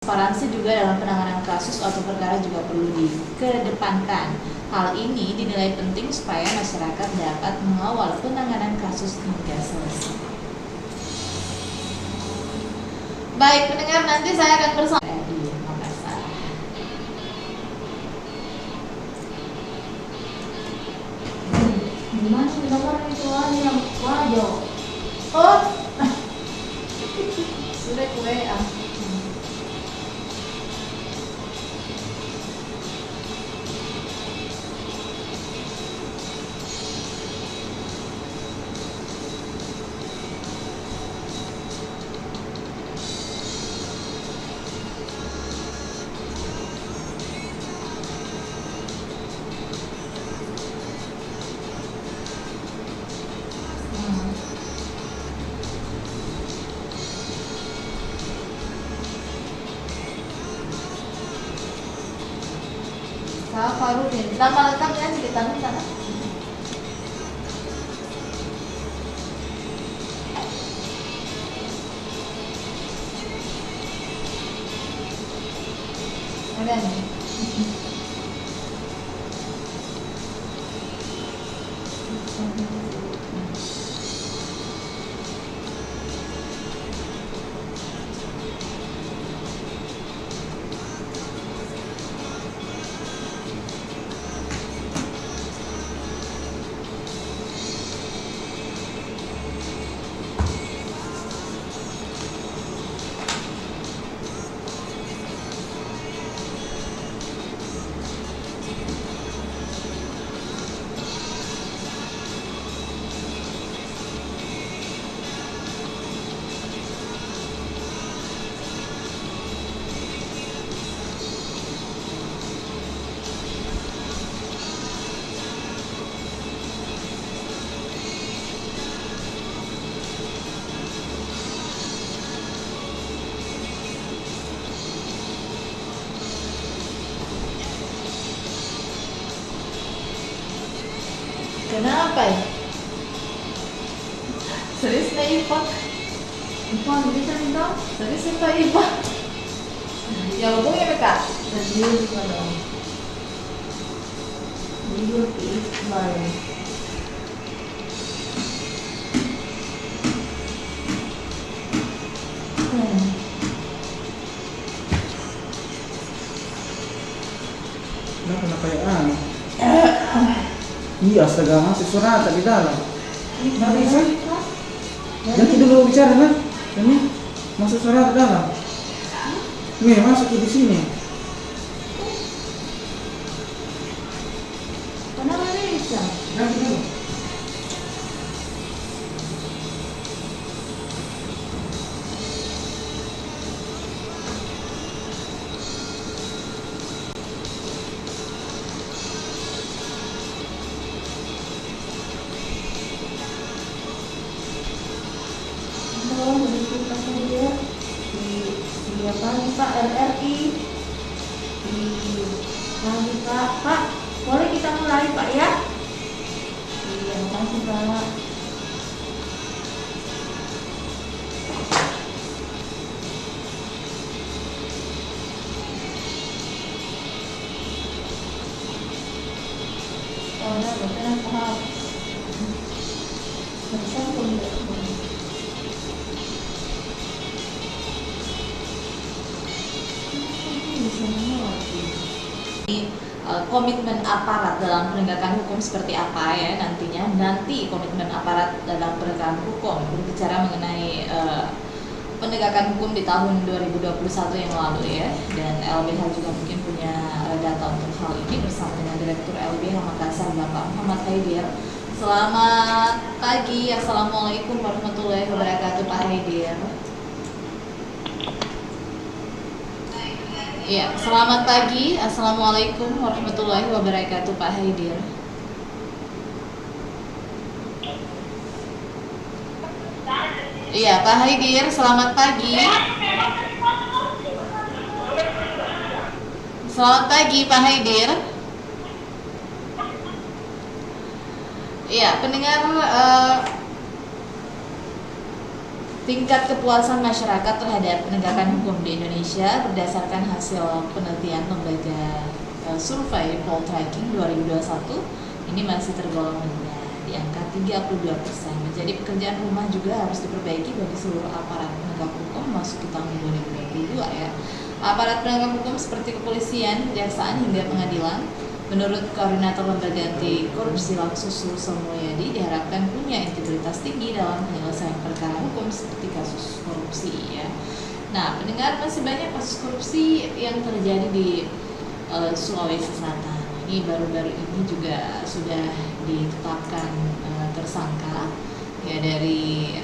Transparansi juga dalam penanganan kasus atau perkara juga perlu dikedepankan. Hal ini dinilai penting supaya masyarakat dapat mengawal penanganan kasus hingga selesai. Baik pendengar, nanti saya akan bersama di Makassar. Gimana nomor itu yang wajo? Oh, sudah kue Kak Farudin, nama lengkapnya ceritakan sana. Udah nih. Kenapa ya? Serius na Ipa? Ipan bisa minta? Serius na Ipa? Ya hubungi mereka. Serius ka dong. Video Iqbal. Kenapa ya? Iya, astaga, masih surat di dalam. Nggak bisa. Jangan dulu bicara, kan? Ini masuk surat ke dalam. Nih, masuk di sini. Kenapa bisa? Ganti dulu. Di apa nih Pak RRI di lagi Pak boleh kita mulai Pak ya? Iya makasih Pak. Oh ya betul Pak. Bisa Komitmen aparat dalam penegakan hukum seperti apa ya nantinya. Nanti komitmen aparat dalam penegakan hukum berbicara mengenai penegakan hukum di tahun 2021 yang lalu ya, dan LBH juga mungkin punya data untuk hal ini bersama dengan Direktur LBH Makassar Bapak Muhammad Haidir. Selamat pagi, Assalamualaikum warahmatullahi wabarakatuh Pak Haidir. Ya, selamat pagi. Assalamualaikum warahmatullahi wabarakatuh Pak Haidir. Iya, Pak Haidir, selamat pagi. Selamat pagi Pak Haidir. Iya, pendengar tingkat kepuasan masyarakat terhadap penegakan hukum di Indonesia berdasarkan hasil penelitian lembaga survei Poltreking 2021 ini masih tergolong rendah di angka 32%. Menjadi pekerjaan rumah juga harus diperbaiki bagi seluruh aparat penegak hukum masuk ke tahun 2022 ya. Aparat penegak hukum seperti kepolisian, kejaksaan hingga pengadilan. Menurut Koordinator Lembaga Anti Korupsi Laksus Sulsel Mulyadi diharapkan punya integritas tinggi dalam penyelesaian perkara hukum seperti kasus korupsi ya. Nah, pendengar, masih banyak kasus korupsi yang terjadi di Sulawesi Selatan. Ini baru-baru ini juga sudah ditetapkan tersangka ya dari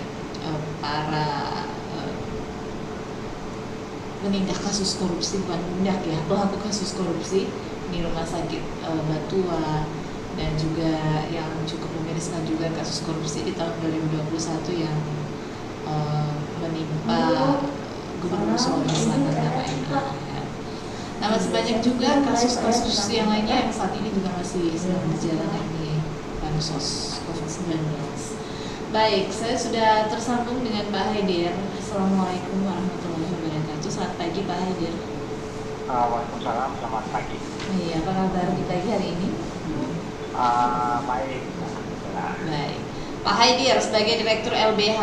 para penindak kasus korupsi, bukan penindak ya, pelaku kasus korupsi di Rumah Sakit Batua, dan juga yang cukup memiriskan juga kasus korupsi di tahun 2021 yang menimpa Gubernur Sulawesi Selatan KPNA ya. Nah, masih banyak juga kasus-kasus yang lainnya yang saat ini juga masih sedang berjalan di Bansos COVID-19. Baik, saya sudah tersambung dengan Pak Haidir. Assalamualaikum warahmatullahi wabarakatuh. Selamat pagi Pak Haidir. Waalaikumsalam, selamat pagi. Iya, apa kabar di pagi hari ini? Baik. Baik. Pak Haidir sebagai Direktur LBH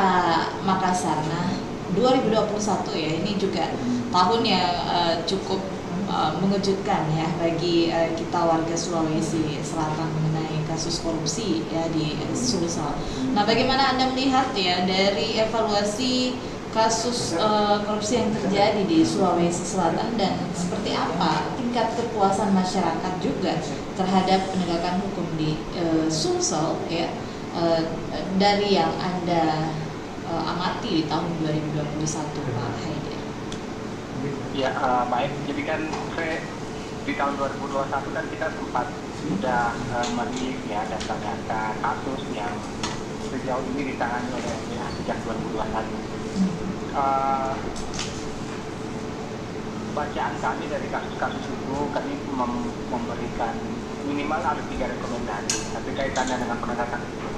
Makassar. Nah, 2021 ya, ini juga tahun yang cukup mengejutkan ya bagi kita warga Sulawesi Selatan mengenai kasus korupsi ya di Sulsel. Nah, bagaimana Anda melihat ya dari evaluasi kasus korupsi yang terjadi di Sulawesi Selatan dan seperti apa tingkat kepuasan masyarakat juga terhadap penegakan hukum di Sulsel ya dari yang Anda amati di tahun 2021 Pak Haidir? Ya, baik. Jadi kan di tahun 2021 kan kita sempat sudah merilis ya data-data kasus yang sejauh ini ditangani oleh LBH sejak 2021. Bacaan kami dari kasus-kasus itu, kami memberikan minimal ada 3 rekomendasi tapi kaitannya dengan penegakan hukum.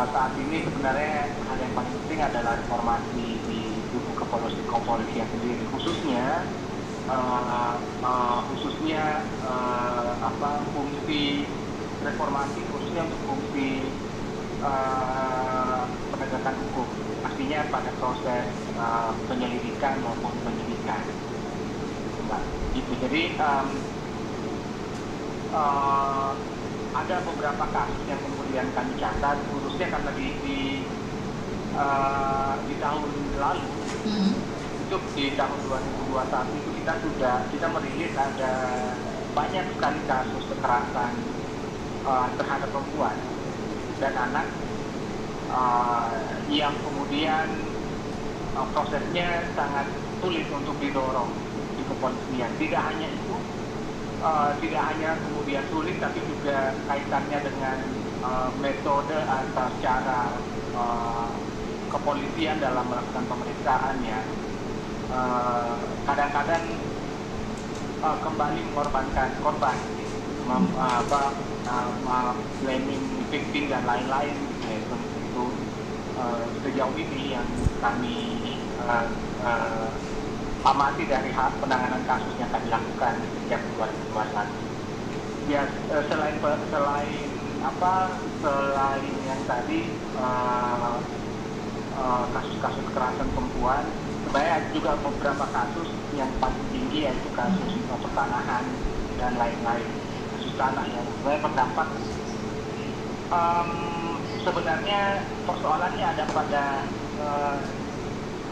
Saat ini sebenarnya hal yang paling penting adalah reformasi di tubuh kepolisian sendiri, khususnya fungsi reformasi khususnya untuk fungsi penegakan hukum, artinya pada proses penyelidikan maupun penyidikan. Nah, gitu. Jadi ada beberapa kasus yang kemudian kami catat, khususnya karena di tahun lalu, untuk di tahun 2021 itu kita merilis ada banyak sekali kasus kekerasan terhadap perempuan dan anak yang kemudian prosesnya sangat sulit untuk didorong di kepolisian. Tidak hanya itu, tidak hanya kemudian sulit, tapi juga kaitannya dengan metode atau cara kepolisian dalam melakukan pemeriksaannya. Kadang-kadang kembali mengorbankan korban, blaming victim dan lain-lain. Itu sejauh ini yang kami amati dari penanganan kasus yang kami lakukan sejak 2021. Ya, selain yang tadi kasus-kasus kekerasan perempuan, sebenarnya ada juga beberapa kasus yang paling tinggi, yaitu kasus pertanahan dan lain-lain, kasus tanah yang sebenarnya berdampak. Sebenarnya persoalannya ada pada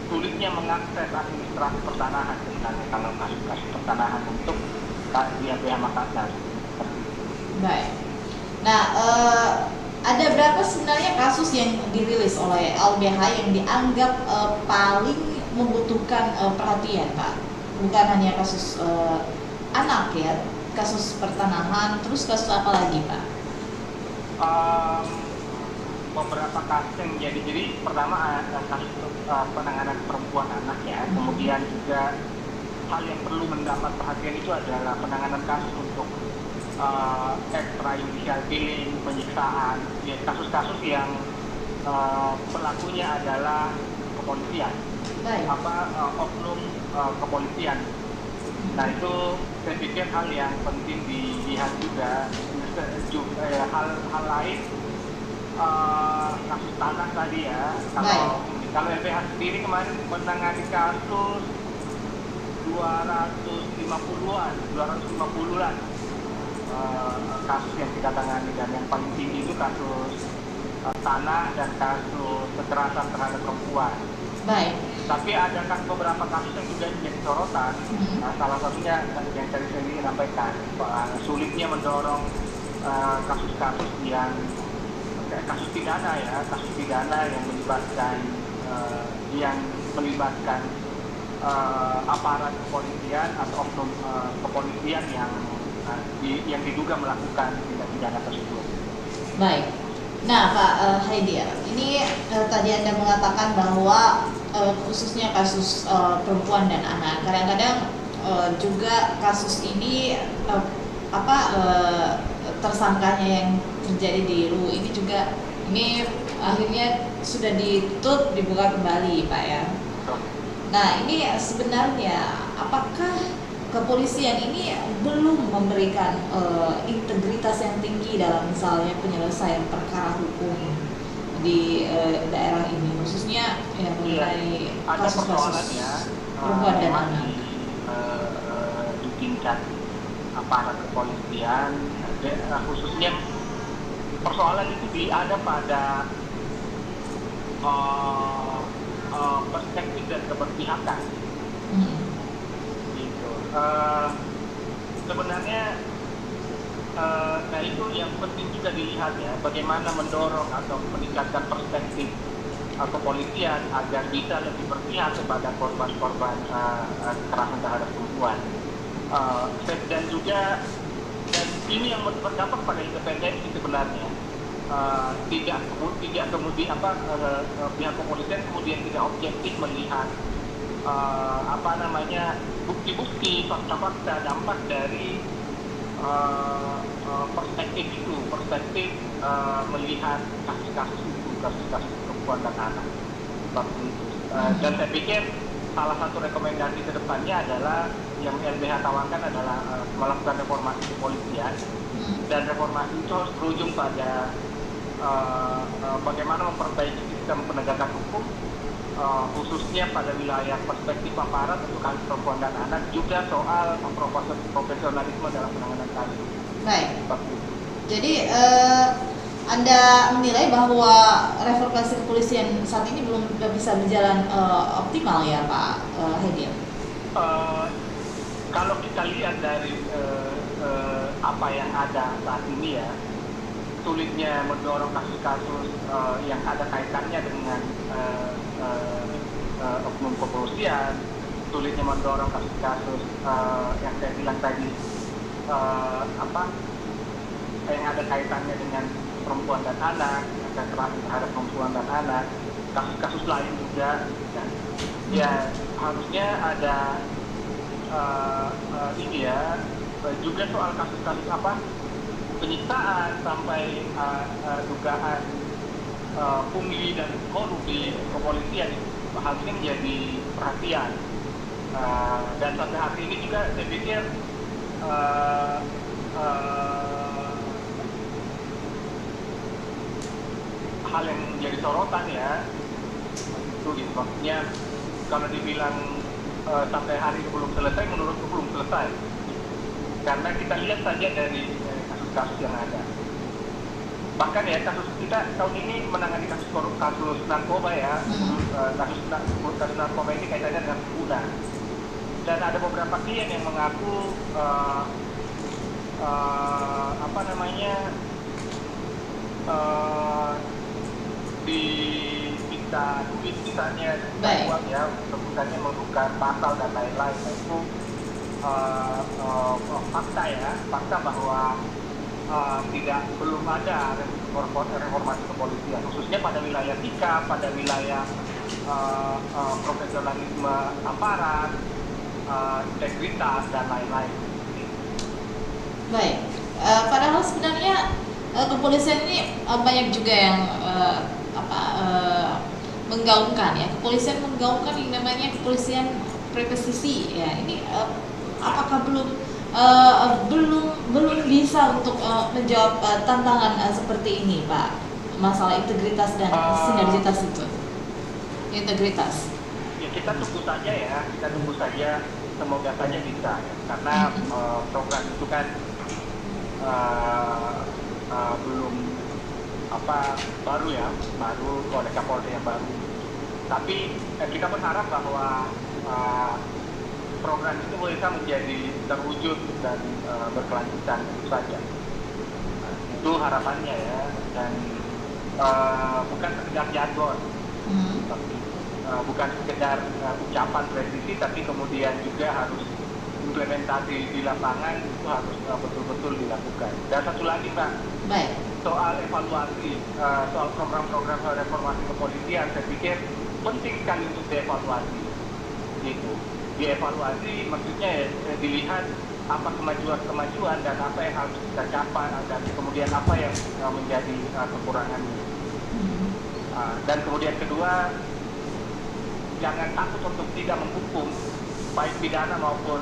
sulitnya mengakses administrasi pertanahan sebenarnya kalau kasus-kasus pertanahan untuk LBH Makassar. Baik. Nah, ada berapa sebenarnya kasus yang dirilis oleh LBH yang dianggap paling membutuhkan perhatian, Pak? Bukan hanya kasus anak ya, kasus pertanahan, terus kasus apa lagi, Pak? Beberapa kasus yang jadi pertama kasus penanganan perempuan anak ya, kemudian juga hal yang perlu mendapat perhatian itu adalah penanganan kasus untuk extrajudicial killing, penyiksaan, ya, kasus-kasus yang pelakunya adalah kepolisian, Baik. oknum kepolisian. Nah itu saya pikir hal yang penting dilihat juga. Hal lain, kasus tanah tadi ya. Kalau LBH sendiri kemarin menangani kasus 250-an kasus yang kita tangani, dan yang paling tinggi itu kasus tanah dan kasus kekerasan terhadap perempuan. Baik. Tapi ada beberapa kasus yang juga menjadi sorotan. Nah, salah satunya yang tadi saya ingin sampaikan, sulitnya mendorong kasus-kasus yang kasus pidana yang melibatkan aparat kepolisian atau oknum kepolisian yang diduga melakukan tindak pidana tersebut. Baik. Nah, Pak Haidir, ini tadi Anda mengatakan bahwa khususnya kasus perempuan dan anak, kadang-kadang juga kasus ini tersangkanya yang terjadi di RU ini juga akhirnya sudah ditutup, dibuka kembali, Pak ya. Nah, ini sebenarnya apakah kepolisian ini belum memberikan integritas yang tinggi dalam misalnya penyelesaian perkara hukum di daerah ini, khususnya mengenai kasus-kasus perempuan dan anak? Di tingkat aparat kepolisian, khususnya persoalan itu ada pada perspektif dan keberpihakan. Sebenarnya nah itu yang penting juga dilihat ya, bagaimana mendorong atau meningkatkan perspektif kepolisian agar bisa lebih berpihak kepada korban-korban kekerasan terhadap perempuan. Dan ini yang berdampak pada independensi sebenarnya. Tidak kemudian pihak kepolisian kemudian tidak objektif melihat bukti-bukti, fakta-fakta dampak dari perspektif melihat kasus-kasus perempuan dan anak seperti itu. Dan saya pikir salah satu rekomendasi ke depannya adalah yang LBH tawarkan adalah melakukan reformasi kepolisian, dan reformasi itu harus berujung pada bagaimana memperbaiki sistem penegakan hukum, khususnya pada wilayah perspektif aparat untuk kasus perempuan dan anak, juga soal profesionalisme dalam penanganan kasus. Baik. Jadi Anda menilai bahwa reformasi kepolisian saat ini belum bisa berjalan optimal ya, Pak Haidir? Kalau kita lihat dari apa yang ada saat ini ya, sulitnya mendorong kasus-kasus yang ada kaitannya dengan oknum kepolisian, sulitnya mendorong kasus-kasus yang saya bilang tadi yang ada kaitannya dengan perempuan dan anak, kekerasan terhadap perempuan dan anak, kasus-kasus lain juga, ya harusnya ada juga soal kasus-kasus penyiksaan sampai dugaan pungli dan korup di kepolisian itu harusnya menjadi perhatian. Dan sampai hari ini juga saya pikir hal yang menjadi sorotan ya itu gitu. Maksudnya kalau dibilang sampai hari ini belum selesai, menurutku belum selesai, karena kita lihat saja dari kasus-kasus yang ada. Bahkan ya kasus kita tahun ini menangani kasus narkoba ya, kasus narkoba ini kaitannya dengan pengguna, dan ada beberapa klien yang mengaku diminta duit misalnya uang ya, untuk misalnya menukar pasal dan lain-lain. Itu fakta bahwa belum ada reformasi kepolisian, khususnya pada wilayah sikap, pada wilayah profesionalisme aparat, integritas dan lain-lain. Baik, padahal sebenarnya kepolisian ini banyak juga yang menggaungkan ya, kepolisian menggaungkan yang namanya kepolisian presisi ya. Ini apakah belum bisa untuk menjawab tantangan seperti ini, Pak? Masalah integritas dan sinergitas itu. Integritas. Ya kita tunggu saja ya, semoga saja bisa ya. Karena program itu kan belum baru oleh Kapolri yang baru. Tapi kita berharap bahwa program itu bisa menjadi terwujud dan berkelanjutan itu saja. Itu harapannya ya, dan bukan sekedar jargon, tapi bukan sekedar ucapan presisi, tapi kemudian juga harus implementasi di lapangan itu harus betul-betul dilakukan. Dan satu lagi Mbak, Baik. soal evaluasi, soal program-program reformasi kepolisian, saya pikir penting sekali untuk dievaluasi. Gitu. Dievaluasi maksudnya dilihat apa kemajuan dan apa yang harus kita capai dan kemudian apa yang menjadi kekurangannya. Dan kemudian kedua, jangan takut untuk tidak menghukum baik pidana maupun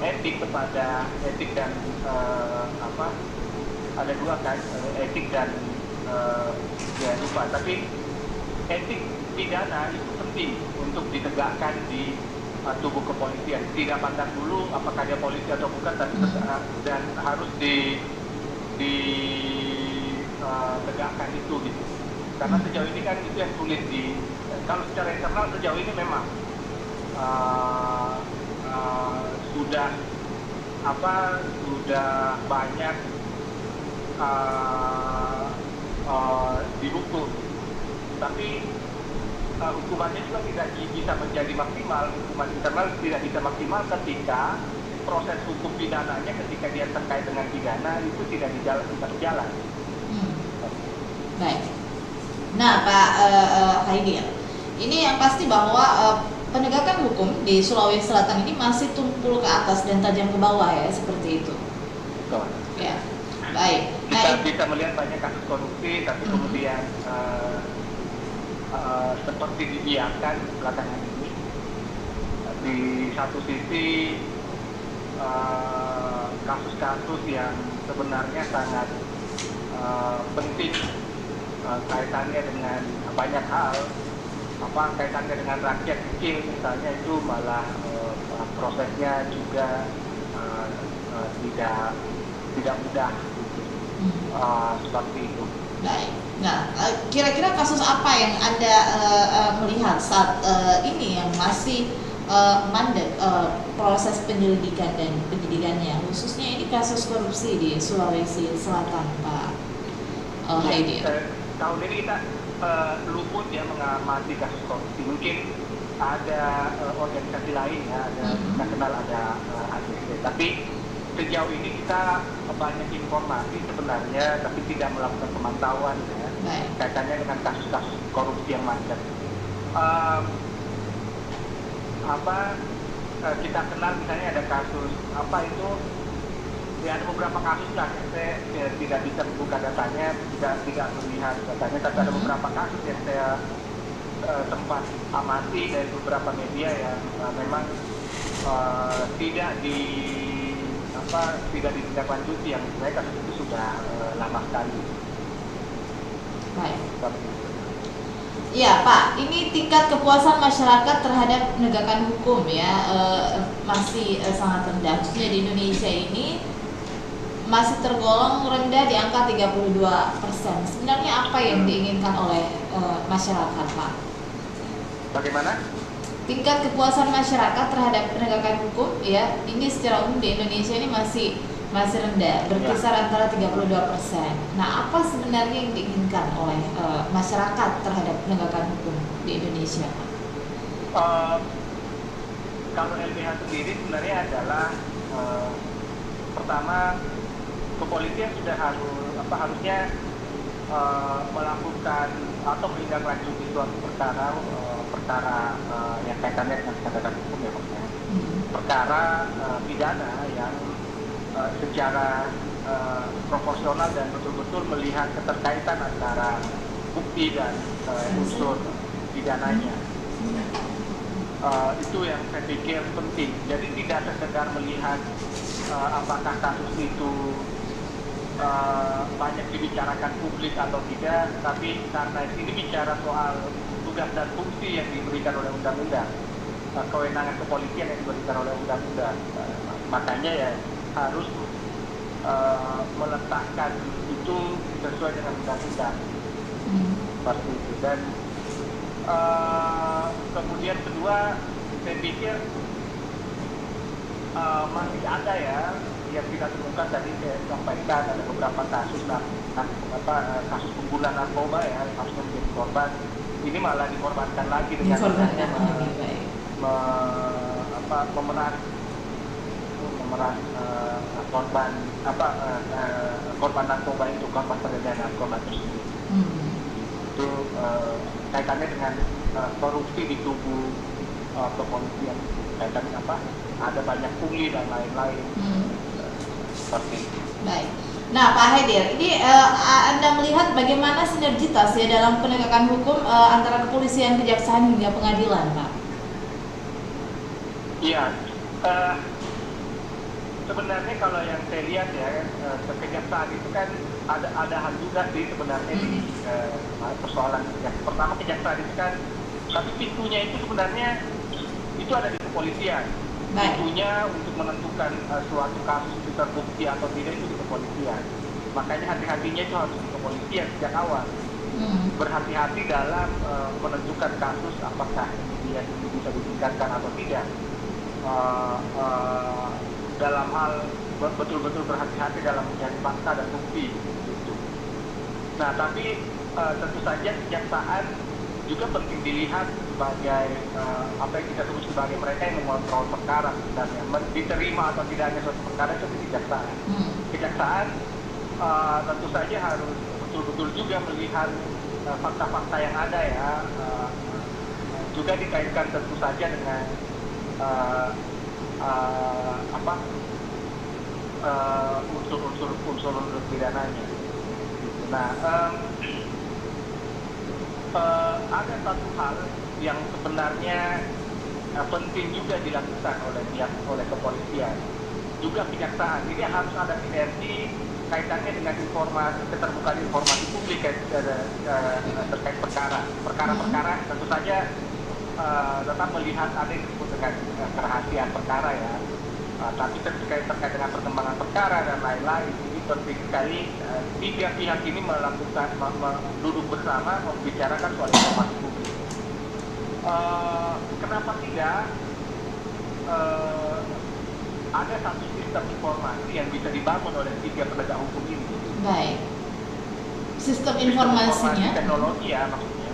etik kepada etik dan ada dua kan, etik dan tapi etik pidana itu penting untuk ditegakkan di tubuh kepolisian. Tidak pandang dulu apakah dia polisi atau bukan, tapi dan harus ditegakkan itu gitu. Karena sejauh ini kan itu yang sulit kalau secara internal sejauh ini memang sudah banyak dihukum, tapi hukumannya juga tidak bisa menjadi maksimal. Hukuman internal tidak bisa maksimal ketika proses hukum pidananya ketika dia terkait dengan pidana itu tidak berjalan. Baik. Nah, Pak Haidir, ini yang pasti bahwa penegakan hukum di Sulawesi Selatan ini masih tumpul ke atas dan tajam ke bawah ya, seperti itu. Betul. Ya, baik. Kita bisa melihat banyak kasus korupsi, tapi kemudian seperti dibiarkan belakangan ini. Di satu sisi kasus-kasus yang sebenarnya sangat penting kaitannya dengan banyak hal, kaitannya dengan rakyat kecil misalnya, itu malah prosesnya juga tidak mudah seperti itu. Baik. Nah, kira-kira kasus apa yang Anda melihat saat ini yang masih mandek proses penyelidikan dan penyidikannya, khususnya ini kasus korupsi di Sulawesi Selatan, Pak Haidir? Tahun ini kita luput ya mengamati kasus korupsi. Mungkin ada organisasi lain ya, kita kenal ada ACC. Tapi sejauh ini kita banyak informasi sebenarnya, tapi tidak melakukan pemantauan ya, kaitannya dengan kasus-kasus korupsi yang macet. Kita kenal misalnya ada kasus ada beberapa kasus lah, saya tidak bisa membuka datanya, tidak melihat datanya, tapi ada beberapa kasus yang saya sempat amati dari beberapa media yang memang tidak ditindaklanjuti, yang sebenarnya kasus itu sudah lama sekali. Baik. Iya Pak, ini tingkat kepuasan masyarakat terhadap penegakan hukum ya masih sangat rendah. Khususnya di Indonesia ini masih tergolong rendah di angka 32%. Sebenarnya apa yang diinginkan oleh masyarakat, Pak? Bagaimana? Tingkat kepuasan masyarakat terhadap penegakan hukum ya, ini secara umum di Indonesia ini masih rendah, berkisar antara 32%. Nah, apa sebenarnya yang diinginkan oleh masyarakat terhadap penegakan hukum di Indonesia, Pak? Kalau LBH sendiri sebenarnya adalah pertama, kepolisian sudah harusnya melakukan atau menindaklanjuti suatu perkara yang kaitannya dengan penegakan hukum ya maksudnya. Perkara pidana yang secara proporsional dan betul-betul melihat keterkaitan antara bukti dan unsur pidananya. Itu yang saya pikir penting. Jadi tidak sekedar melihat apakah kasus itu banyak dibicarakan publik atau tidak, tapi karena ini bicara soal tugas dan fungsi yang diberikan oleh undang-undang, kewenangan kepolisian yang diberikan oleh undang-undang. Makanya ya harus meletakkan itu sesuai dengan undang-undang. Seperti itu. Dan kemudian kedua, saya pikir masih ada ya yang kita temukan tadi saya sampaikan ada beberapa kasus kasus penggunaan narkoba ya, kasus yang menjadi korban ini malah dikorbankan lagi dengan memeras korban narkoba itu, korban peredaran narkoba tersebut. Itu kaitannya dengan korupsi di tubuh kepolisian, kaitannya ada banyak pungli dan lain-lain. Seperti itu. Baik. Nah, Pak Haidir, ini Anda melihat bagaimana sinergitas ya dalam penegakan hukum antara kepolisian, kejaksaan hingga pengadilan, Pak? Iya, sebenarnya kalau yang saya lihat ya, kejaksaan itu kan ada hal juga sih sebenarnya di persoalan kejaksaan. Pertama, kejaksaan itu kan, tapi pintunya itu sebenarnya itu ada di kepolisian. Pintunya untuk menentukan suatu kasus itu terbukti atau tidak itu di kepolisian. Makanya hati-hatinya itu harus di kepolisian sejak awal. Berhati-hati dalam menentukan kasus apakah kemudian itu bisa ditingkatkan atau tidak. Dalam hal betul-betul berhati-hati dalam mencari fakta dan bukti. Gitu. Nah, tapi tentu saja kejaksaan juga penting dilihat sebagai apa yang kita sebut sebagai mereka yang mengontrol perkara sebenarnya, diterima atau tidaknya suatu perkara itu di kejaksaan. Kejaksaan tentu saja harus betul-betul juga melihat fakta-fakta yang ada ya, juga dikaitkan tentu saja dengan unsur-unsur pidananya. Nah, ada satu hal yang sebenarnya penting juga dilakukan oleh kepolisian, juga kejaksaan. Ini harus ada sinergi kaitannya dengan keterbukaan informasi publik terkait perkara-perkara. Tentu saja tetap melihat ada yang disebut dengan kerahasiaan perkara ya, tapi terkait dengan perkembangan perkara dan lain-lain. Ini penting sekali tiga pihak ini melakukan duduk bersama membicarakan soal informasi publik. Kenapa tidak ada satu sistem informasi yang bisa dibangun oleh tiga penegak hukum ini? Baik. Sistem informasinya, teknologi ya maksudnya,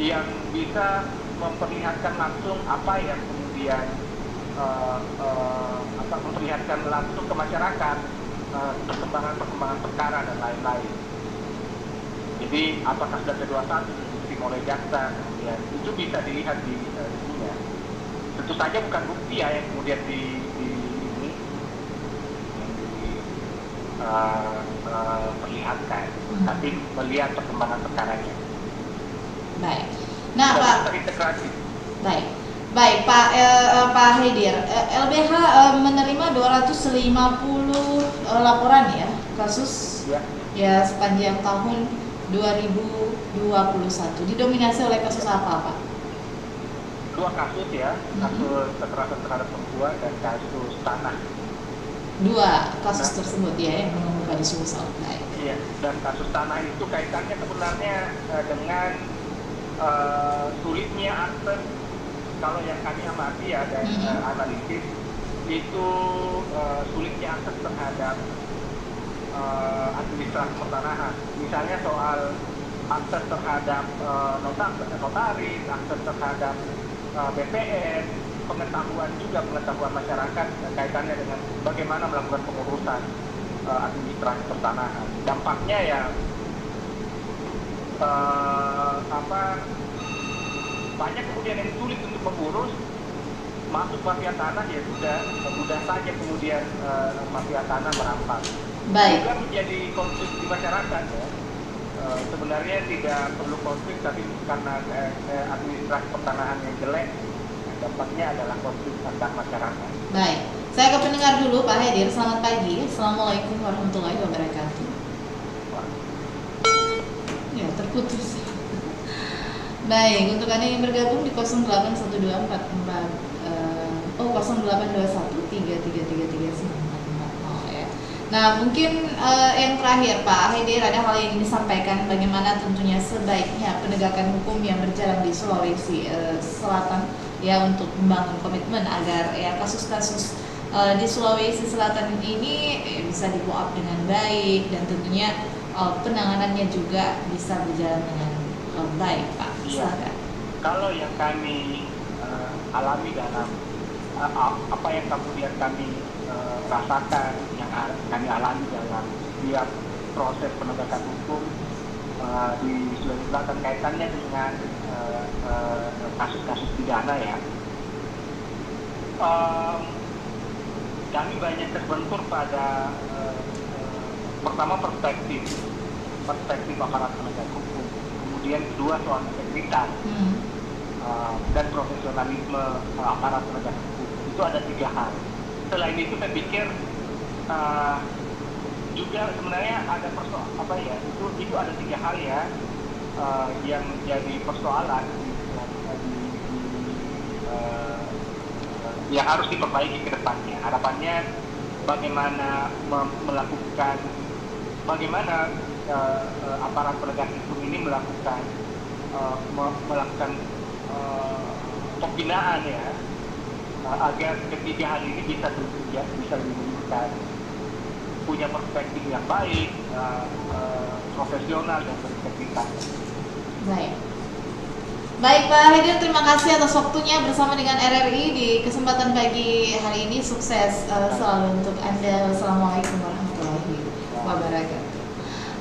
yang bisa memperlihatkan langsung apa yang kemudian memperlihatkan langsung ke masyarakat perkembangan perkara dan lain-lain. Jadi apakah sudah P21 oleh jaksa, kemudian itu bisa dilihat di dunia. Tentu saja bukan bukti ya yang kemudian perlihatkan, tapi melihat perkembangan perkaranya. Baik. Nah, Pak. Terintegrasi. Baik, Pak Haidir. LBH menerima 250 laporan ya kasus ya sepanjang tahun 2021. Didominasi oleh kasus apa, Pak? Dua kasus ya, kasus kekerasan terhadap perempuan dan kasus tanah. Dua kasus tersebut ya yang mengemuka di Sulsel. Iya, dan kasus tanah itu kaitannya sebenarnya dengan sulitnya akses. Kalau yang kami amati ya dan analisis itu sulitnya akses terhadap administrasi pertanahan. Misalnya soal akses terhadap notaris, akses terhadap BPN, pengetahuan masyarakat kaitannya dengan bagaimana melakukan pengurusan administrasi pertanahan. Dampaknya ya banyak kemudian yang sulit untuk mengurus, masuk mafia tanah ya sudah mudah saja kemudian mafia tanah merampas. Baik. Juga menjadi konflik di masyarakat ya. sebenarnya tidak perlu konflik, tapi karena administrasi pertanahan yang jelek, dampaknya adalah konflik antar masyarakat. Baik, saya ke pendengar dulu Pak Hedir. Selamat pagi. Assalamualaikum warahmatullahi wabarakatuh. Ya, terputus. Baik, untuk Anda yang bergabung di 082133333940 ya. Nah, mungkin yang terakhir Pak Hedir, ada hal yang ingin disampaikan bagaimana tentunya sebaiknya penegakan hukum yang berjalan di Sulawesi Selatan ya, untuk membangun komitmen agar ya kasus-kasus di Sulawesi Selatan ini bisa di-follow up dengan baik, dan tentunya penanganannya juga bisa berjalan dengan baik, Pak. Silakan. Kalau yang kami alami dalam apa yang kemudian kami rasakan, yang kami alami dalam setiap proses penegakan hukum di Sulawesi Selatan kaitannya dengan kasus-kasus pidana ya, kami banyak terbentur pada pertama perspektif aparat penegak hukum, kemudian kedua soal integritas dan profesionalisme aparat penegak hukum. Itu ada 3 hal. Selain itu saya pikir juga sebenarnya ada itu ada 3 hal ya yang menjadi persoalan yang harus diperbaiki ke depannya. Harapannya bagaimana aparat penegak hukum ini melakukan pembinaan ya, agar ketiga hal ini bisa diwujudkan, punya perspektif yang baik, profesional dan berintegritas. Baik Pak Hedir, terima kasih atas waktunya bersama dengan RRI di kesempatan pagi hari ini. Sukses selalu untuk Anda. Wassalamualaikum warahmatullahi wabarakatuh.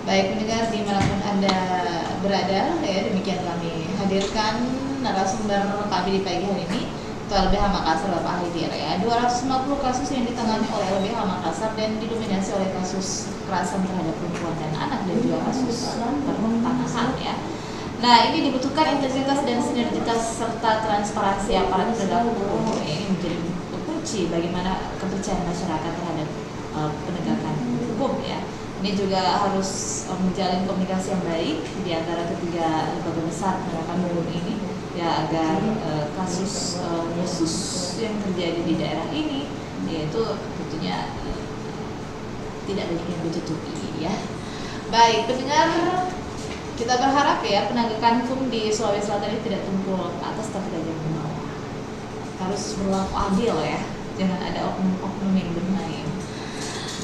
Baik pendengar dimanapun Anda berada ya, demikian kami hadirkan narasumber kami di pagi hari ini, Ketua LBH Makassar Bapak Hedir ya. 250 kasus yang ditangani oleh LBH Makassar dan didominasi oleh kasus kekerasan terhadap perempuan dan anak, dan juga kasus pertanahan ya. Nah, ini dibutuhkan integritas dan sinergitas serta transparansi aparat penegak hukum. Ini menjadi kunci bagaimana kepercayaan masyarakat terhadap penegakan hukum ya. Ini juga harus menjalin komunikasi yang baik di antara ketiga lembaga besar penegakan hukum ini ya, agar kasus khusus yang terjadi di daerah ini yaitu tentunya tidak banyak yang ditutupi ya. Baik pendengar, kita berharap ya penegakan hukum di Sulawesi Selatan ini tidak tumpul ke atas tapi tajam ke bawah. Harus berlaku adil ya, jangan ada oknum-oknum yang bermain.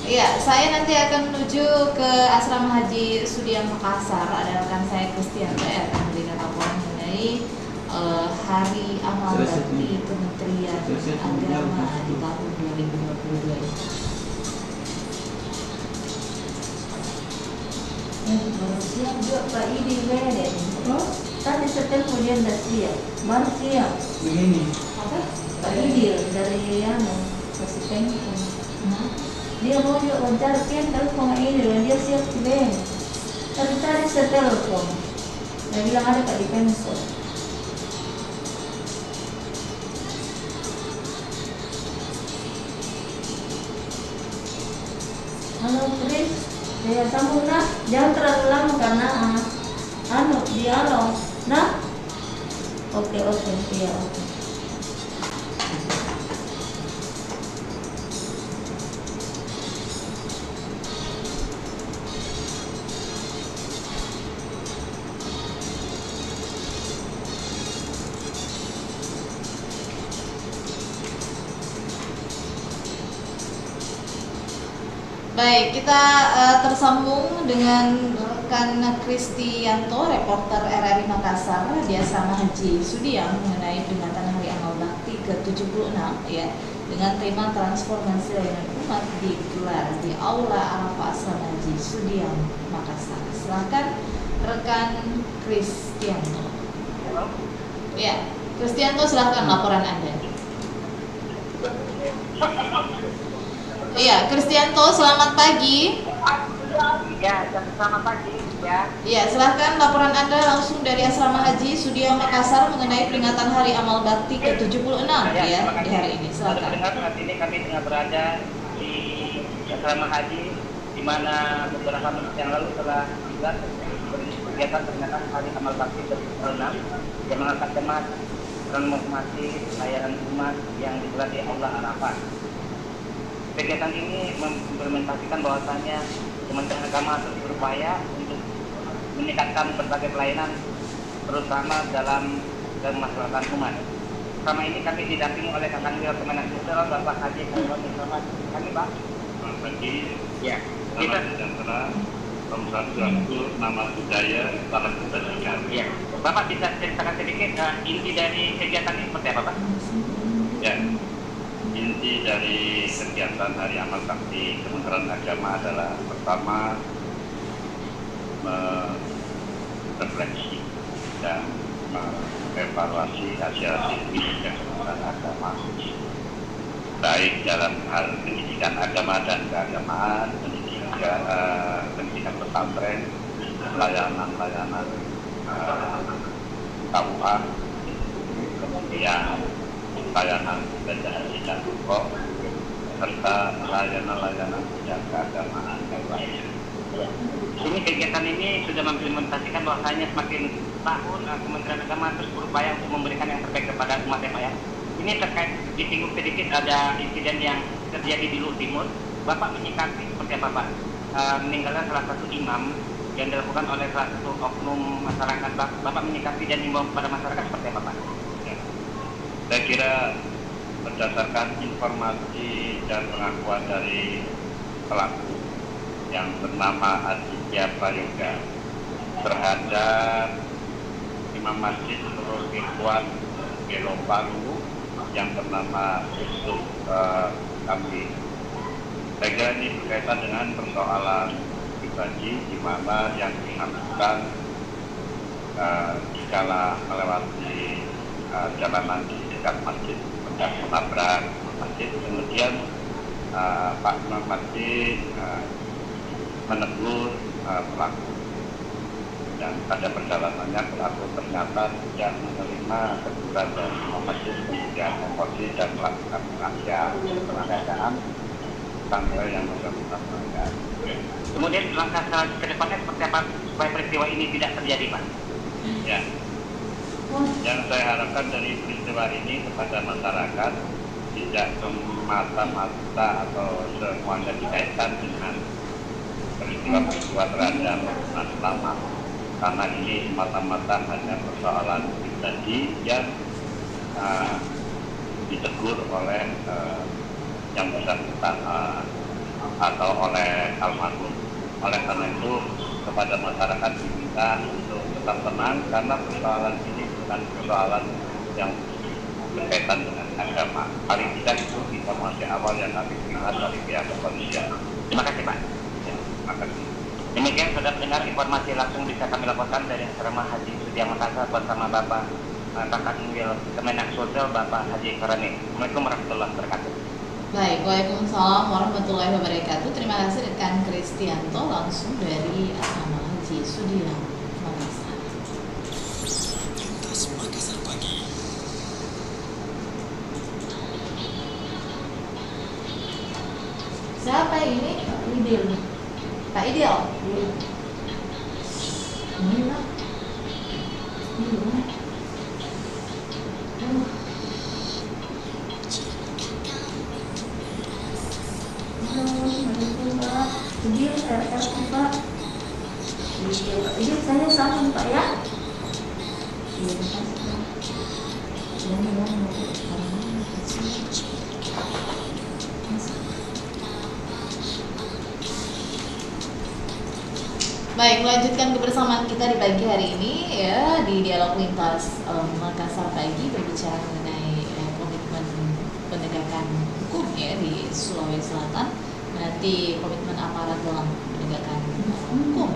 Ya, saya nanti akan menuju ke Asrama Haji Sudiang Makassar. Ada rekan saya Christian TR yang memberikan laporan mengenai Hari Amal Bakti Kementerian Agama di tahun 2022 ini. Siap juga Pak Idi Beden. Terus tadi setel kemudian dah siap. Baru siap. Begini. Apa? Pak Idi dari Presiden. Dia mau juga wawancara kan, tapi kok nggak ini loh, dia siap sih Ben. Tapi tadi setel kok. Dia bilang ada Kak di Pemkot. Halo Chris. Ya sambung nah, jangan terlalu lama karena dialog. Nah, oke, iya oke. Baik, kita tersambung dengan rekan Kristianto, reporter RRI Makassar di Asrama Haji Sudiang mengenai peringatan Hari Amal Bakti ke-76 ya, dengan tema transformasi layanan umat digelar di Aula Arafah Asrama Haji Sudiang Makassar. Silakan rekan Kristianto. Ya, Kristianto silakan laporan Anda. Iya, Kristianto, selamat pagi. Ya, selamat pagi ya. Ya, silahkan laporan Anda langsung dari Asrama Haji Sudia Makassar mengenai peringatan Hari Amal Bakti ke-76 ya di hari ini. Silakan. Dengar saat ini kami tengah berada di Asrama Haji, di mana beberapa menit yang lalu telah digelar kegiatan peringatan Hari Amal Bakti ke-76 yang mengangkat jemaat dan menghormati layanan umat yang digelar di Aula Arafah. Kegiatan ini mengimplementasikan bahwasanya Kementerian Agama terus berupaya untuk meningkatkan berbagai pelayanan, terutama dalam kemaslahatan umat. Selama ini kami didampingi oleh Kakang Wira Kemenak Sosial, Bapak Haji Karwani. Selamat kami, Pak. Selamat pagi. Ya. Salam sejahtera, salam satu, nama budaya, salam kebajikan. Ya. Bapak bisa ceritakan sedikit inti dari kegiatan ini seperti apa, Pak? Ya. Inti dari kegiatan Hari Amal Bakti Kementerian Agama adalah pertama merefleksi dan mengevaluasi hasil-hasil pendidikan Kementerian Agama, baik dalam hal pendidikan agama dan keagamaan, pendidikan pesantren, layanan-layanan KUA, kemudian layanan ibadah haji dan umroh, serta layanan-layanan bidang keagamaan yang lainnya. Ini kegiatan ini sudah mengimplementasikan bahwasanya semakin tahun Kementerian Agama terus berupaya untuk memberikan yang terbaik kepada umat ya, Pak ya. Ini terkait disinggung sedikit ada insiden yang terjadi di Luhut Timur. Bapak menyikapi seperti apa, Pak? Meninggalnya salah satu imam yang dilakukan oleh salah satu oknum masyarakat. Bapak menyikapi dan imbau kepada masyarakat seperti apa, Pak? Saya kira berdasarkan informasi dan pengakuan dari pelaku yang bernama Aditya Prayoga terhadap Imam Masjid Nurul Ikhwan Gelo Palu yang bernama Yusuf Kambi. Saya kira ini berkaitan dengan persoalan pribadi di mana yang dilakukan dikala melewati jalanan di dekat masjid, menabrak masjid, kemudian Pak Imam Masjid menegur pelaku, dan pada perjalanannya pelaku ternyata tidak menerima teguran dari Imam Masjid, kemudian emosi dan melakukan penganiayaan sampai yang bersangkutan meninggal. Kemudian langkah ke depannya seperti apa supaya peristiwa ini tidak terjadi, Pak? Ya. Yang saya harapkan dari peristiwa ini kepada masyarakat tidak semata-mata atau semuanya dikaitkan dengan peristiwa-peristiwa terhadap ulama, karena ini semata-mata hanya persoalan pribadi yang ditegur oleh yang bersangkutan atau oleh almarhum. Oleh karena itu kepada masyarakat diminta untuk tetap tenang, karena persoalan ini bukan persoalan yang berkaitan dengan agama. Paling tidak itu informasi awal yang kami terima dari pihak kepolisian. Terima kasih, Pak. Ya, terima kasih. Demikian sudah mendengar informasi langsung bisa kami laporkan dari Asrama Haji Sudia Makassar bersama Bapak Kakak Wil Kemenak Sosial Bapak Haji Karani. Assalamualaikum warahmatullahi wabarakatuh. Baik, Waalaikumsalam warahmatullahi wabarakatuh. Terima kasih rekan Kristianto langsung dari Asrama Haji Sudia Makassar. Siapa ini? Idil. Pak Idil. Ini lah. Idil, Pak. Idil, saya sama Pak ya. Iya, makasih Pak. Baik, melanjutkan kebersamaan kita di pagi hari ini ya di Dialog Lintas Makassar Pagi, berbicara mengenai komitmen penegakan hukum ya di Sulawesi Selatan, nanti komitmen aparat dalam penegakan hukum.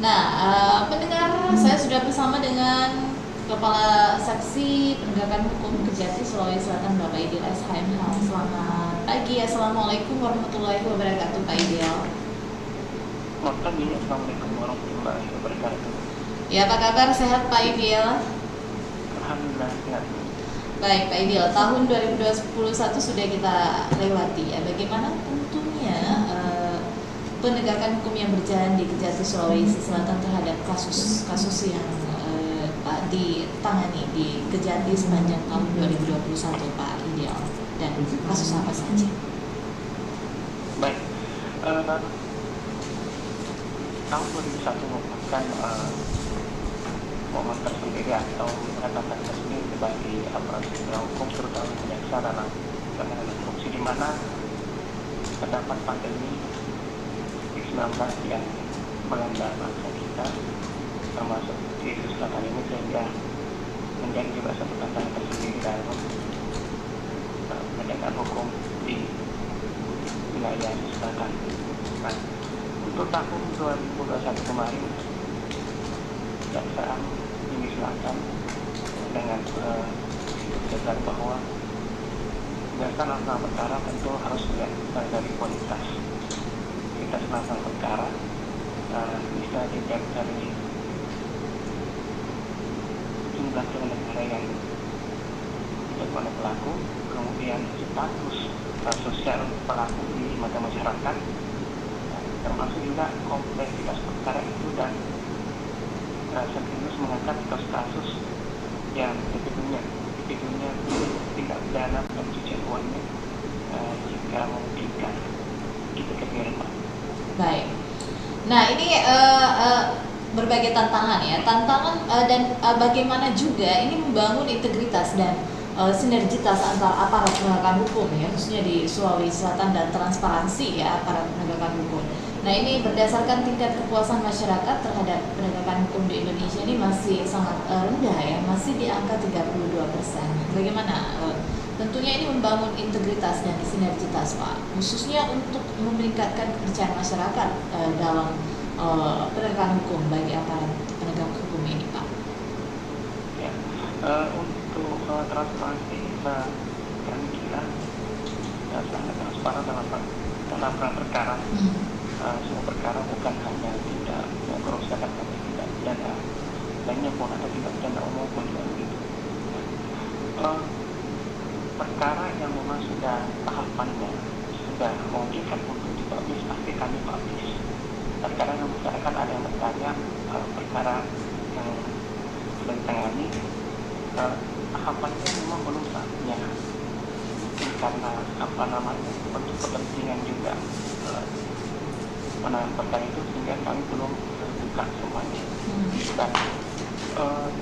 Nah, pendengar, saya sudah bersama dengan Kepala Seksi Penegakan Hukum Kejati Sulawesi Selatan, Bapak Idil SHMH. Selamat pagi, Assalamualaikum warahmatullahi wabarakatuh, Pak Idil. Nonton ini. Assalamualaikum warahmatullahi wabarakatuh. Ya, apa kabar? Sehat Pak Idil? Alhamdulillah sehat. Baik Pak Idil, tahun 2021 sudah kita lewati ya. Bagaimana tentunya penegakan hukum yang berjalan di Kejati Sulawesi Selatan terhadap kasus-kasus yang ditangani di Kejati sepanjang tahun 2021 Pak Idil, dan kasus apa saja? Baik, tahun 2001 merupakan momen tersendiri atau penetapan tersendiri bagi aparat penegak hukum, terutama jaksa dalam penanganan korupsi, di mana terdapat pandemi COVID-19 yang melanda bangsa kita, termasuk di Sulawesi Selatan ini, sehingga menjadi juga satu tantangan tersendiri dalam penegakan hukum di wilayah Sulawesi Selatan. Nah, untuk tahun 2021 kemarin, Kejaksaan Tinggi Selatan dengan kesadaran bahwa berdasarkan laporan perkara tentu harus dilihat dari kualitas laporan perkara, bisa dilihat dari jumlah perkara yang dilakukan oleh pelaku, kemudian status sosial pelaku di mata masyarakat, termasuk juga kompleksitas perkara itu, dan sekaligus mengangkat kasus-kasus yang tentunya tindak pidana pencucian uangnya jika memungkinkan. Gitu kira-kira Pak. Baik. Nah ini berbagai tantangan ya, dan bagaimana juga ini membangun integritas dan sinergitas antar aparat penegakan hukum ya, khususnya di Sulawesi Selatan, dan transparansi ya aparat penegakan hukum. Nah ini berdasarkan tingkat kepuasan masyarakat terhadap penegakan hukum di Indonesia ini masih sangat rendah ya, masih di angka 32%. Bagaimana? Tentunya ini membangun integritas dan sinergitas Pak, khususnya untuk meningkatkan kepercayaan masyarakat dalam penegakan hukum bagi aparat penegak hukum ini Pak. Ya, untuk transparansi kami kira sangat transparan dalam perkara. Semua perkara bukan hanya tidak korupsi, tapi tidak pidana lainnya pun, atau tidak pidana umum pun juga begitu. Perkara yang memang sudah tahapannya sudah memungkinkan untuk dipublish, pasti kami publish. Terkadang yang masyarakat ada yang bertanya, perkara yang sudah ditangani tahapannya memang belum saatnya, karena untuk kepentingan juga menangani perkara itu, sehingga kami belum buka semuanya. Dan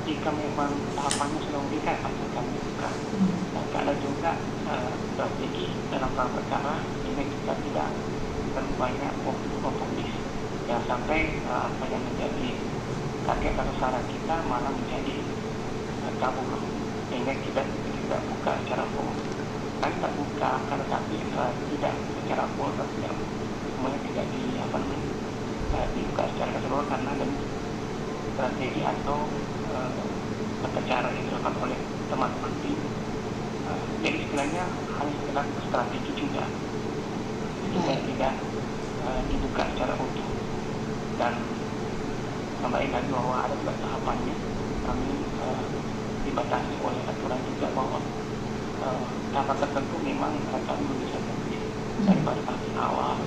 jika memang tahapannya sudah memberikan, pasti kami buka. Dan ada juga strategi dalam perkara ini kita tidak terlalu banyak mempublis, yang sampai apa yang menjadi target atau sasaran kita malah menjadi kabur, sehingga kita tidak buka secara full. Kami tak buka, karena tapi tidak secara full, tidak semuanya tidak dibuka secara keseluruhan, karena ada strategi atau tata cara yang dilakukan oleh teman-teman tim. Jadi istilahnya hanya sekedar strategi juga, tidak dibuka secara utuh. Dan tambahin lagi bahwa ada juga tahapannya, kami dibatasi oleh aturan juga bahwa tahapan tertentu memang kami belum bisa publis daripada tahap awal.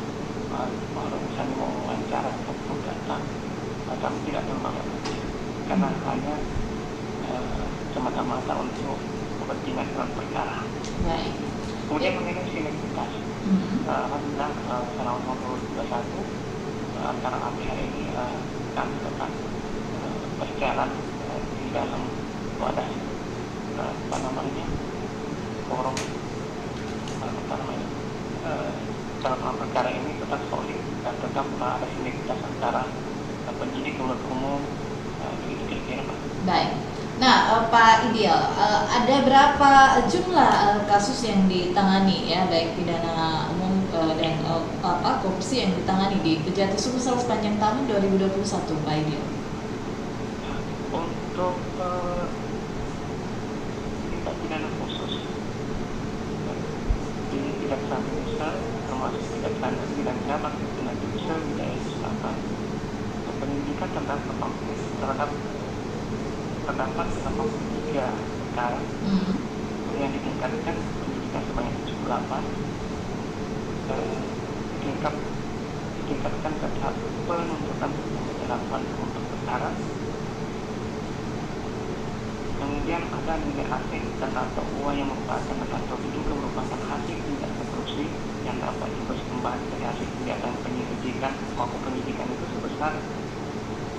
Kalau misalnya mau wawancara ataupun data, kami tidak terlalu banyak publis, karena hanya semata-mata untuk kepentingan dalam perkara. Baik. Kemudian mengenai sinergitas, alhamdulillah selama 2021 antara APH ini kami tetap berjalan di dalam wadah forum dalam perkara ini tetap solid, dan tetap ada sinergitas antara penyidik, penuntut umum, begitu kira-kira Pak. Baik. Nah, Pak Idil, ada berapa jumlah kasus yang ditangani ya, baik pidana umum dan korupsi yang ditangani di Kejati Sumsel sepanjang tahun 2021, Pak Idil? Untuk tindak pidana khusus di Kejaksaan Indonesia termasuk Kejaksaan Negeri dan Cabang Pidana Judisial Wilayah Selatan. Untuk penyidikan terdapat 83 perkara yang ditingkatkan penyidikan sebanyak 78, ditingkatkan ke tahap penuntutan sebanyak 8 untuk perkara. Kemudian ada nilai hasil dan atau uang yang merupakan atau diduga merupakan hasil tindak korupsi yang dapat dikembali dari hasil kegiatan penyelidikan maupun penyidikan itu sebesar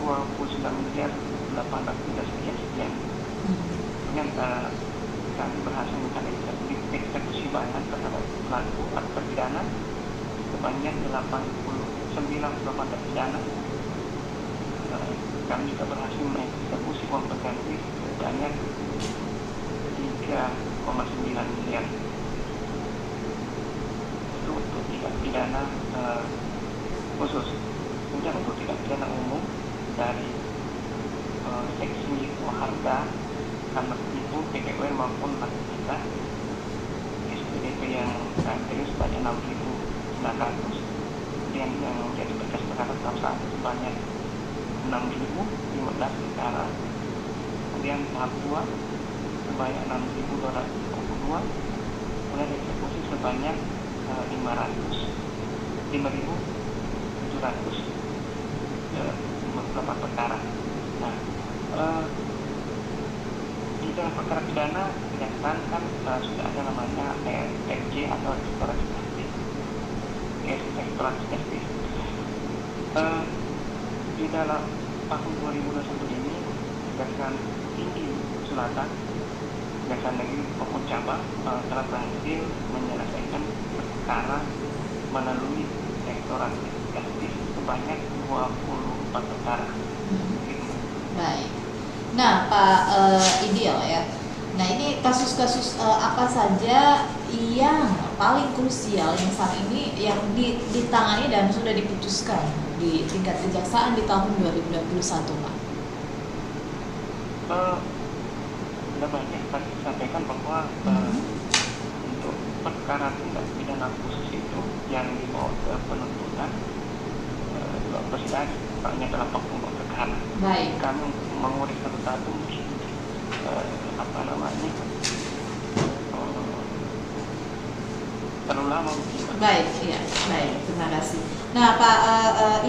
29.813 sekian. Kemudian kami berhasil mencapai eksekusi bayaran terhadap pelaku atau terpidana sebanyak 89 terpidana. Kami juga berhasil mengeksekusi uang pengganti sebanyak 3,9 miliar. Itu untuk tindak pidana khusus. Kemudian untuk tindak pidana umum dari seksi harga kamar tipu PPWR maupun narkotika SPDP yang serius sebanyak 6.900, kemudian yang menjadi berkas perkara tahap 1 sebanyak 6.015 perkara, kemudian tahap 2 sebanyak 6.222, kemudian eksekusi sebanyak 5.700 perkara. Nah, di dalam perkara pidana kejaksaan kan sudah ada namanya FJ atau eksplorasi justice. Di dalam tahun 2021 ini Kejaksaan Tinggi Selatan, Kejaksaan Negeri maupun Cabang telah berhasil menyelesaikan perkara melalui eksplorasi justice sebanyak 24 perkara. Baik. Nah, Pak Ideal ya. Nah, ini kasus-kasus apa saja yang paling krusial yang saat ini yang ditangani dan sudah diputuskan di tingkat kejaksaan di tahun 2021, Pak? Sudah banyak tadi disampaikan bahwa untuk perkara tindak pidana khusus itu yang dibawa ke penuntutan persidangan banyak dalam 40 perkara. Baik. Kami mengurai satu-satu terlalu lama mungkin. Baik, iya, baik, terima kasih. Nah, Pak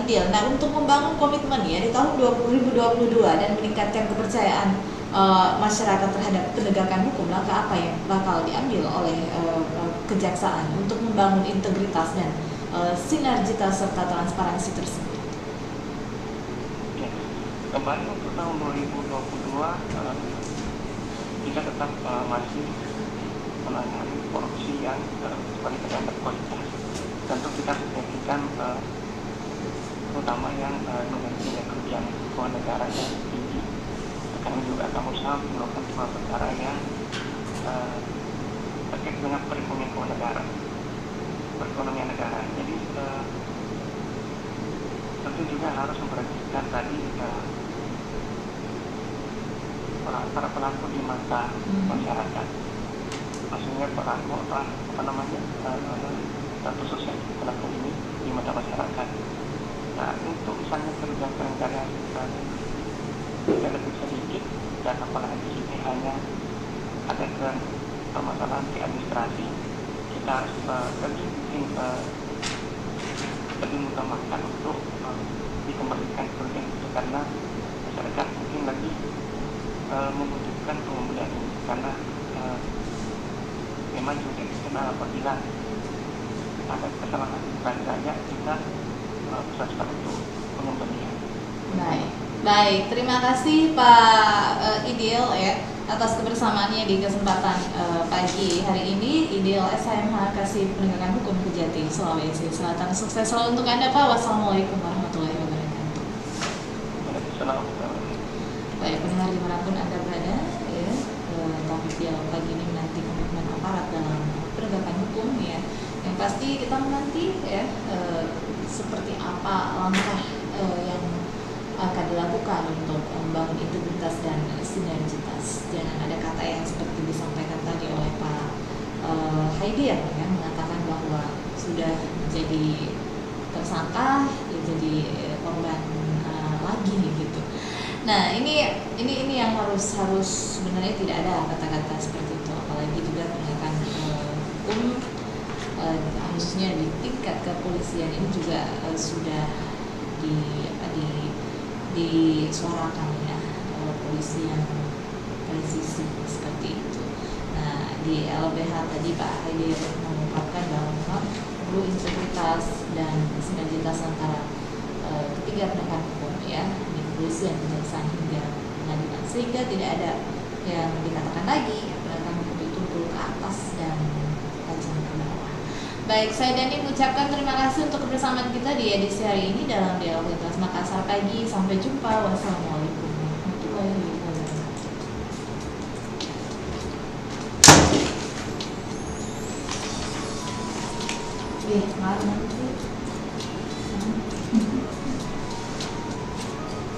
Ideal, nah untuk membangun komitmen ya di tahun 2022 dan meningkatkan kepercayaan masyarakat terhadap penegakan hukum, langkah apa yang bakal diambil oleh kejaksaan untuk membangun integritas dan sinergitas serta transparansi tersebut? Ya, kembali untuk tahun 2022 kita tetap masih menangani korupsi yang sebagai pejabat kualitas. Tentu kita menjadikan terutama yang memiliki kerugian keuangan negara yang tinggi. Kami juga akan berusaha melakukan semua perkara yang terkait dengan perekonomian negara. Jadi tentu juga harus memperhatikan tadi para pelaku di mata masyarakat. Maksudnya status sosial pelaku ini di mata masyarakat. Nah, untuk misalnya kerugian yang tidak lebih sedikit dan apalagi ini hanya ada permasalahan di administrasi, kita harus lebih mengutamakan untuk dikembalikan kerugian itu karena masyarakat mungkin lagi membutuhkan pembelian ini karena memang juga dikenal apabila ada kesalahan bukan saja kita berusaha untuk pengembalian. Baik, terima kasih Pak Ideal ya atas kebersamaannya di kesempatan pagi hari ini. Ideal SHMH Kasih Penegakan Hukum Kejati, Sulawesi Selatan. Sukses selalu untuk Anda, Pak. Wassalamualaikum warahmatullahi wabarakatuh. Baik, pendengar dimanapun Anda berada, ya, topik dialog pagi ini menanti komitmen aparat dalam penegakan hukum ya. Yang pasti kita menanti ya seperti apa langkah yang akan dilakukan untuk membangun integritas dan sinergitas. Jangan ada kata yang seperti disampaikan tadi oleh Pak Haidir ya, mengatakan bahwa sudah menjadi tersangka, ya jadi korban lagi gitu. Nah ini yang harus sebenarnya tidak ada kata-kata seperti itu, apalagi juga penegakan hukum khususnya di tingkat kepolisian ini juga sudah disuarakan ya, polisi yang presisi seperti itu. Nah di LBH tadi Pak Haidir mengungkapkan bahwa memang perlu integritas dan sinergitas antara ketiga penegak hukum ya, di kepolisian, kejaksaan hingga pengadilan, sehingga tidak ada yang dikatakan lagi penegakan hukum itu turun ke atas dan tajam ke bawah. Baik, saya Dani mengucapkan terima kasih untuk kebersamaan kita di edisi hari ini dalam Dialog Lintas Makassar pagi. Sampai jumpa. Wassalamualaikum warahmatullahi wabarakatuh. Maaf nanti.